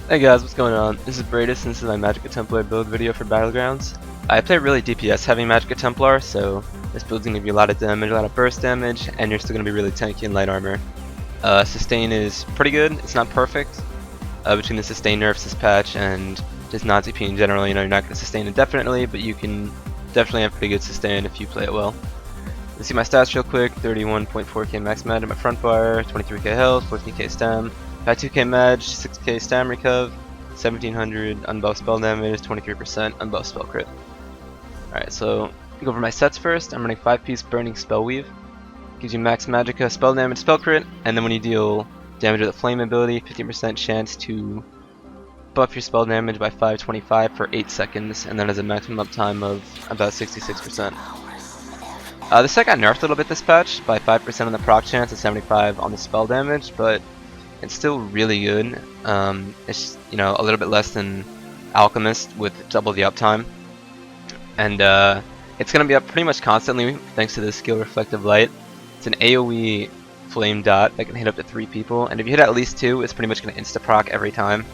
Hey guys, what's going on? This is Bradis and this is my Magicka Templar build video for Battlegrounds. I play really DPS heavy Magicka Templar, so this build's gonna give you a lot of damage, a lot of burst damage, and you're still gonna be really tanky in light armor. Sustain is pretty good, it's not perfect. Between the sustain nerfs this patch and just non-TP in general, you know, you're not gonna sustain indefinitely, but you can definitely have pretty good sustain if you play it well. Let's see my stats real quick. 31.4k max mag in my front bar, 23k health, 14k stam. Got 2k mag, 6k stam recov, 1700 unbuffed spell damage, 23% unbuffed spell crit. Alright, so go over my sets first. I'm running 5-piece burning spell weave. Gives you max magicka spell damage, spell crit, and then when you deal damage with a flame ability, 15% chance to buff your spell damage by 525 for 8 seconds, and that has a maximum uptime of about 66%. The set got nerfed a little bit this patch by 5% on the proc chance and 75 on the spell damage, but it's still really good. It's, you know, a little bit less than Alchemist with double the uptime, and it's gonna be up pretty much constantly thanks to the skill Reflective Light. It's an AoE flame dot that can hit up to 3 people, and if you hit at least 2, it's pretty much gonna insta proc every time.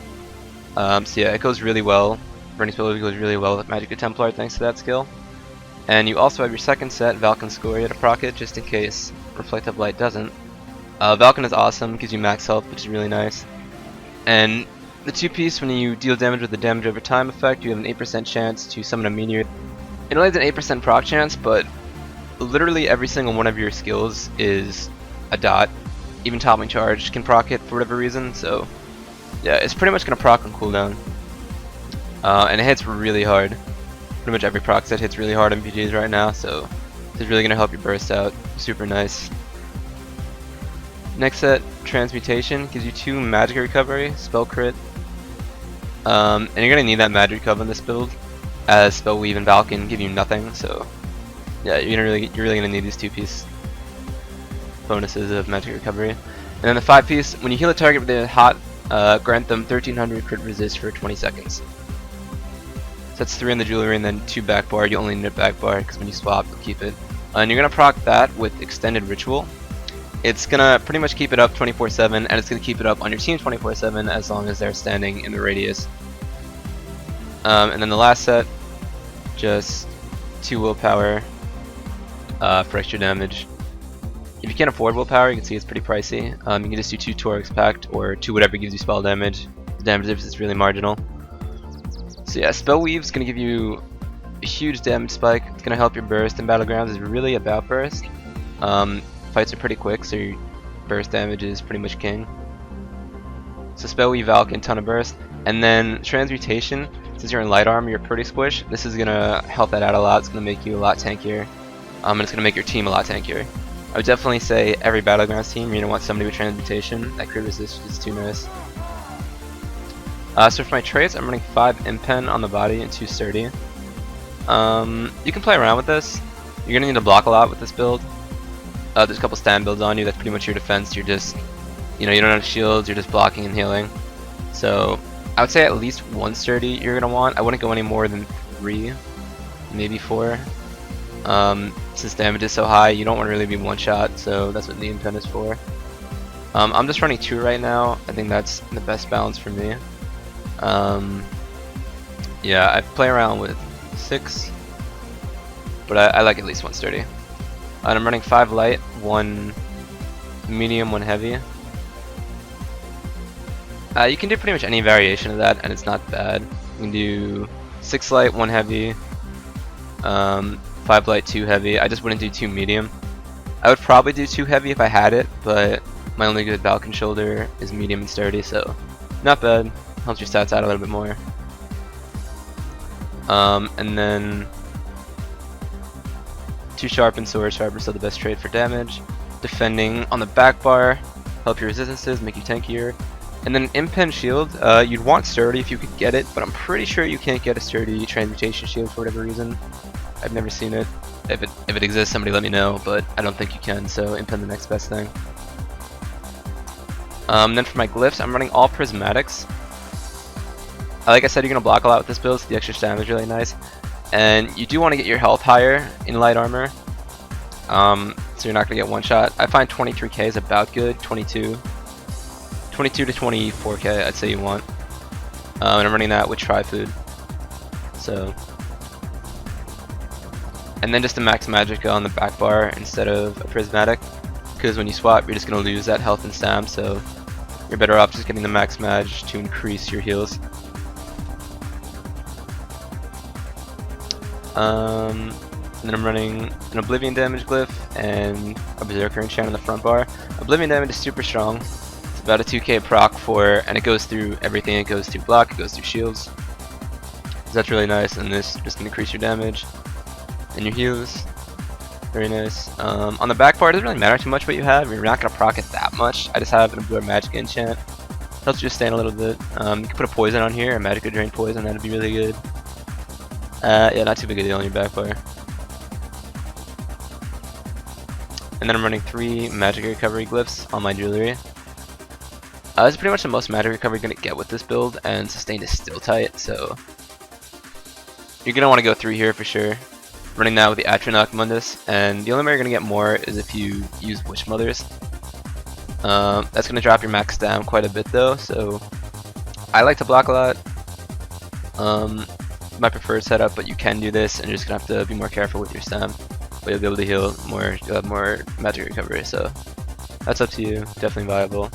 So yeah, it goes really well. Burning Spell goes really well with Magicka Templar thanks to that skill. And you also have your second set, Valkyn Scoria, to proc it just in case Reflective Light doesn't. Valkyn is awesome, gives you max health, which is really nice. And the 2-piece, when you deal damage with the damage over time effect, you have an 8% chance to summon a meteor. It only has an 8% proc chance, but literally every single one of your skills is a dot. Even Toppling Charge can proc it for whatever reason, so yeah, it's pretty much going to proc on cooldown. And it hits really hard. Pretty much every proc set hits really hard on PGs right now, so this is really going to help you burst out. Super nice. Next set, Transmutation, gives you 2 magic recovery, spell crit. And you're going to need that magic recovery in this build, as Spell Weave and Valkyn give you nothing, so yeah, you're really going to need these 2-piece bonuses of magic recovery. And then the 5-piece, when you heal a target with a hot, grant them 1300 crit resist for 20 seconds. So that's 3 in the jewelry and then 2 back bar. You only need a back bar because when you swap, you'll keep it. And you're going to proc that with Extended Ritual. It's going to pretty much keep it up 24/7, and it's going to keep it up on your team 24/7 as long as they're standing in the radius. And then the last set, just 2 willpower for extra damage. If you can't afford willpower, you can see it's pretty pricey. You can just do 2 Torx Pact or 2 whatever gives you spell damage. The damage difference is really marginal. So yeah, Spell Weave's going to give you a huge damage spike. It's going to help your burst, and Battlegrounds is really about burst. Fights are pretty quick, so your burst damage is pretty much king. So Spell Weave, Valkyn, ton of burst. And then Transmutation, since you're in light armor, you're pretty squish. This is going to help that out a lot. It's going to make you a lot tankier. And it's going to make your team a lot tankier. I would definitely say every Battlegrounds team, you're going to want somebody with Transmutation. That crit resist is too nice. So for my traits, I'm running 5 Impen on the body and 2 Sturdy. You can play around with this. You're going to need to block a lot with this build. There's a couple stand builds on you, that's pretty much your defense. You're just, you know, you don't have shields, you're just blocking and healing. So I would say at least 1 Sturdy you're going to want. I wouldn't go any more than 3, maybe 4. Since damage is so high, you don't want to really be one shot, so that's what the Impen is for. I'm just running 2 right now. I think that's the best balance for me. Yeah, I play around with 6, but I like at least 1 Sturdy. And I'm running 5 light, 1 medium, 1 heavy. You can do pretty much any variation of that, and it's not bad. You can do 6 light, 1 heavy, 5 light, 2 heavy. I just wouldn't do 2 medium. I would probably do 2 heavy if I had it, but my only good Valkyn shoulder is medium and sturdy, so not bad. Helps your stats out a little bit more. And then 2 sharpened swords. Sharp is still the best trait for damage. Defending on the back bar, help your resistances, make you tankier. And then Impen shield, you'd want sturdy if you could get it, but I'm pretty sure you can't get a sturdy transmutation shield for whatever reason. I've never seen it. If it exists, somebody let me know, but I don't think you can, so Impen the next best thing. Then for my glyphs, I'm running all prismatics. Like I said, you're going to block a lot with this build, so the extra stamina is really nice. And you do want to get your health higher in light armor, so you're not going to get one shot. I find 23k is about good, 22 to 24k I'd say you want. and I'm running that with Tri-Food. So, and then just a max Magicka on the back bar instead of a Prismatic, because when you swap, you're just going to lose that health and stam, so you're better off just getting the max Mag to increase your heals. And then I'm running an Oblivion damage glyph and a Berserker enchant on the front bar. Oblivion damage is super strong. It's about a 2k proc for, and it goes through everything. It goes through block, it goes through shields. So that's really nice, and this just increase your damage and your heals. Very nice. On the back bar, it doesn't really matter too much what you have. You're not gonna proc it that much. I just have an Absorb Magicka enchant. Helps you just stand a little bit. You can put a poison on here, a Magicka drain poison. That'd be really good. Yeah, not too big a deal on your back bar. And then I'm running 3 magic recovery glyphs on my jewelry. This is pretty much the most magic recovery you're gonna get with this build, and sustain is still tight, so you're gonna want to go 3 here for sure. Running that with the Atronach Mundus, and the only way you're gonna get more is if you use Witch Mothers. That's gonna drop your max down quite a bit though, so I like to block a lot. My preferred setup, but you can do this, and you're just gonna have to be more careful with your stam. But you'll be able to heal more. You'll have more magic recovery, so that's up to you. Definitely viable.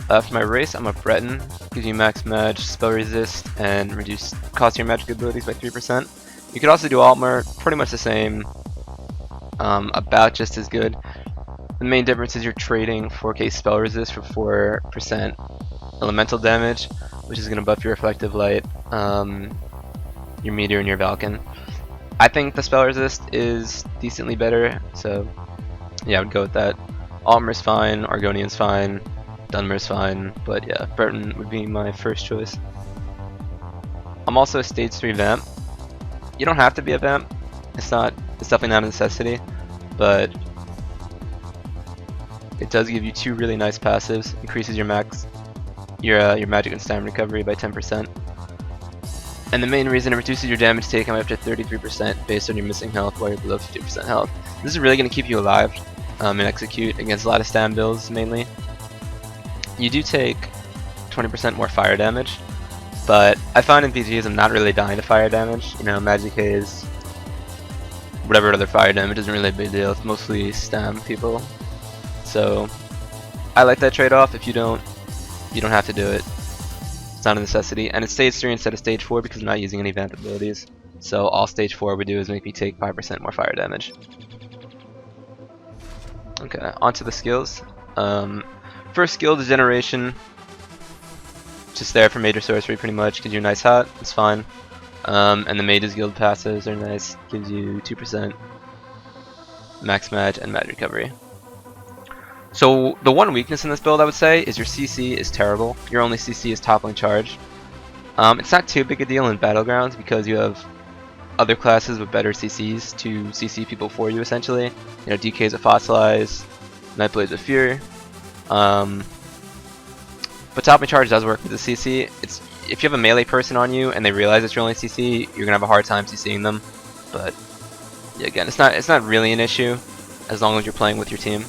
For my race, I'm a Breton. Gives you max mag, spell resist, and reduce cost of your magic abilities by 3%. You could also do Altmer, pretty much the same, about just as good. The main difference is you're trading 4k spell resist for 4% elemental damage, which is going to buff your reflective light, your meteor, and your Valkyn. I think the spell resist is decently better, so yeah, I would go with that. Altmer's fine, Argonian's fine, Dunmer's fine, but yeah, Burton would be my first choice. I'm also a stage 3 vamp. You don't have to be a vamp. It's definitely not a necessity, but it does give you 2 really nice passives. Increases your max, your magic and stamina recovery by 10%. And the main reason it reduces your damage taken by up to 33% based on your missing health while you're below 50% health. This is really going to keep you alive and execute against a lot of stam builds mainly. You do take 20% more fire damage, but I find in PGs I'm not really dying to fire damage. You know, Magicka is whatever other fire damage isn't really a big deal. It's mostly stam people. So I like that trade-off. If you don't have to do it. It's not a necessity, and it's stage 3 instead of stage 4 because I'm not using any vamp abilities. So all stage 4 would do is make me take 5% more fire damage. Okay, onto the skills. First skill, Degeneration. Just there for major sorcery pretty much, gives you a nice hot, it's fine. And the Mage's Guild passes are nice, gives you 2% max mag and mag recovery. So the one weakness in this build I would say is your CC is terrible. Your only CC is toppling charge. It's not too big a deal in Battlegrounds because you have other classes with better CCs to CC people for you essentially. You know, DKs with Fossilize, Nightblades with Fear. But toppling charge does work with the CC. If you have a melee person on you and they realize it's your only CC, you're gonna have a hard time CCing them. But yeah, again, it's not really an issue as long as you're playing with your team.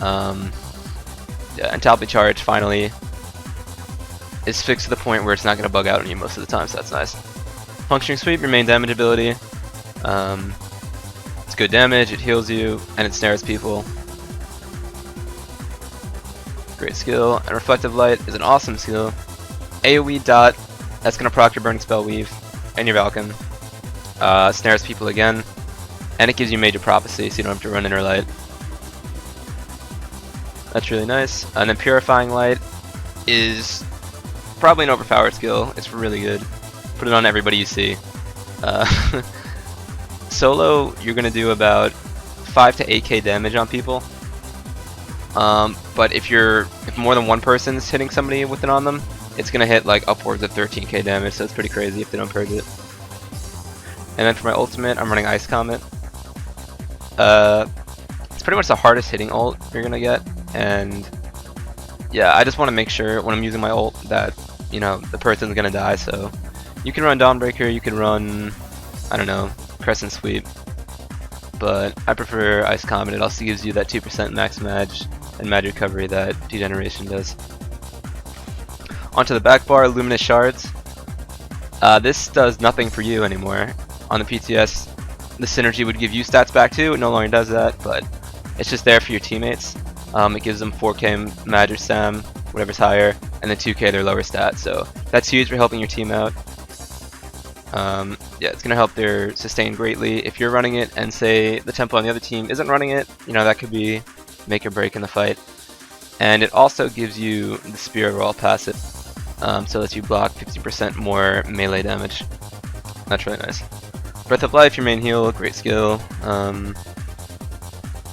Yeah, and toppling charge finally is fixed to the point where it's not going to bug out on you most of the time, so that's nice. Puncturing Sweep, your main damage ability. It's good damage, it heals you, and it snares people. Great skill. And Reflective Light is an awesome skill. AoE dot, that's going to proc your Burning Spell Weave and your Valkyn. Snares people again, and it gives you Major Prophecy, so you don't have to run Inner Light. That's really nice. And then Purifying Light is probably an overpowered skill. It's really good. Put it on everybody you see. Solo, you're gonna do about 5 to 8k damage on people. But if more than one person's hitting somebody with it on them, it's gonna hit like upwards of 13k damage. So it's pretty crazy if they don't purge it. And then for my ultimate, I'm running Ice Comet. It's pretty much the hardest hitting ult you're gonna get. And yeah, I just want to make sure when I'm using my ult that, you know, the person's gonna die. So you can run Dawnbreaker, you can run, I don't know, Crescent Sweep, but I prefer Ice Comet. It also gives you that 2% max mag and mag recovery that Degeneration does. Onto the back bar, Luminous Shards. This does nothing for you anymore. On the PTS, the synergy would give you stats back too. It no longer does that, but it's just there for your teammates. It gives them 4k Mag or Stam, whatever's higher, and then 2k their lower stats. So that's huge for helping your team out. Yeah, it's gonna help their sustain greatly. If you're running it and say the Templar on the other team isn't running it, you know, that could be make or break in the fight. And it also gives you the Spear Roll passive, so that you block 50% more melee damage. That's really nice. Breath of Life, your main heal, great skill.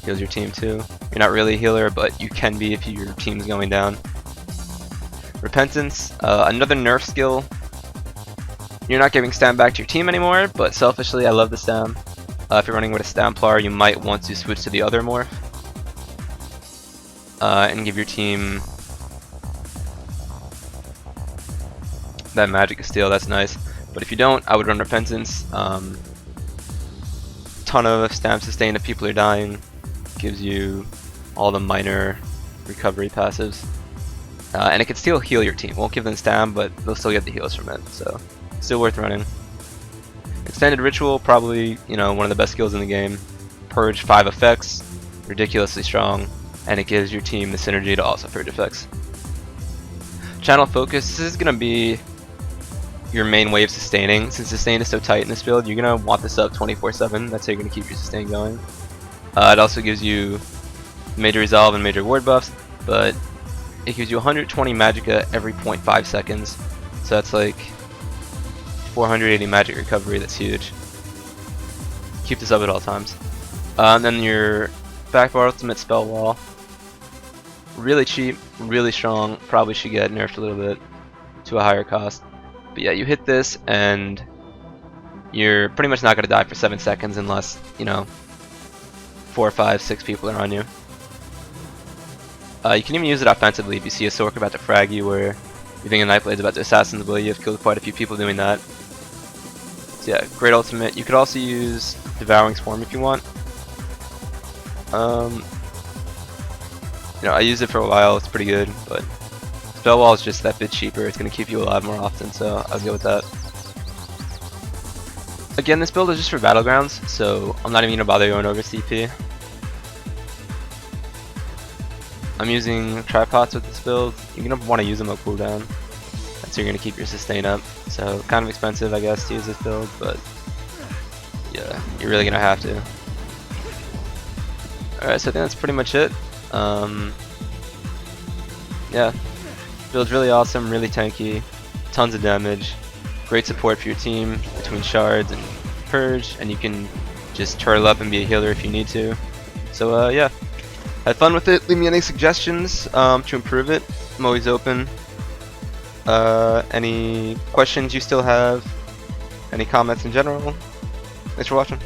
Heals your team too. You're not really a healer, but you can be if your team's going down. Repentance, another nerf skill. You're not giving Stam back to your team anymore, but selfishly I love the Stam. If you're running with a Templar, you might want to switch to the other morph. And give your team that Magicka steal, that's nice. But if you don't, I would run Repentance. Ton of Stam sustain if people are dying. Gives you all the minor recovery passives. And it can still heal your team. Won't give them Stam, but they'll still get the heals from it. So still worth running. Extended Ritual, probably, you know, one of the best skills in the game. Purge 5 effects, ridiculously strong, and it gives your team the synergy to also purge effects. Channel Focus, this is going to be your main way of sustaining. Since sustain is so tight in this build, you're going to want this up 24/7. That's how you're going to keep your sustain going. It also gives you major resolve and major ward buffs, but it gives you 120 Magicka every 0.5 seconds. So that's like 480 magic recovery. That's huge. Keep this up at all times. And then your back bar ultimate spell wall. Really cheap, really strong. Probably should get nerfed a little bit to a higher cost. But yeah, you hit this and you're pretty much not going to die for 7 seconds unless, you know, 4, 5, 6 people are on you. You can even use it offensively if you see a Sork about to frag you, or you think a Nightblade's about to assassin the blade. You've killed quite a few people doing that. So yeah, great ultimate. You could also use Devouring Swarm if you want. You know, I used it for a while. It's pretty good, but Spell Wall is just that bit cheaper. It's going to keep you alive more often, so I'll go with that. Again, this build is just for Battlegrounds, so I'm not even going to bother going over CP. I'm using tripods with this build. You're going to want to use them on cooldown. That's how you're going to keep your sustain up. So kind of expensive, I guess, to use this build, but yeah, you're really going to have to. Alright, so I think that's pretty much it. Yeah, build's really awesome, really tanky, tons of damage, great support for your team between shards and purge, and you can just turtle up and be a healer if you need to. So yeah, had fun with it. Leave me any suggestions to improve it. I'm always open. Any questions you still have, any comments in general. Thanks for watching.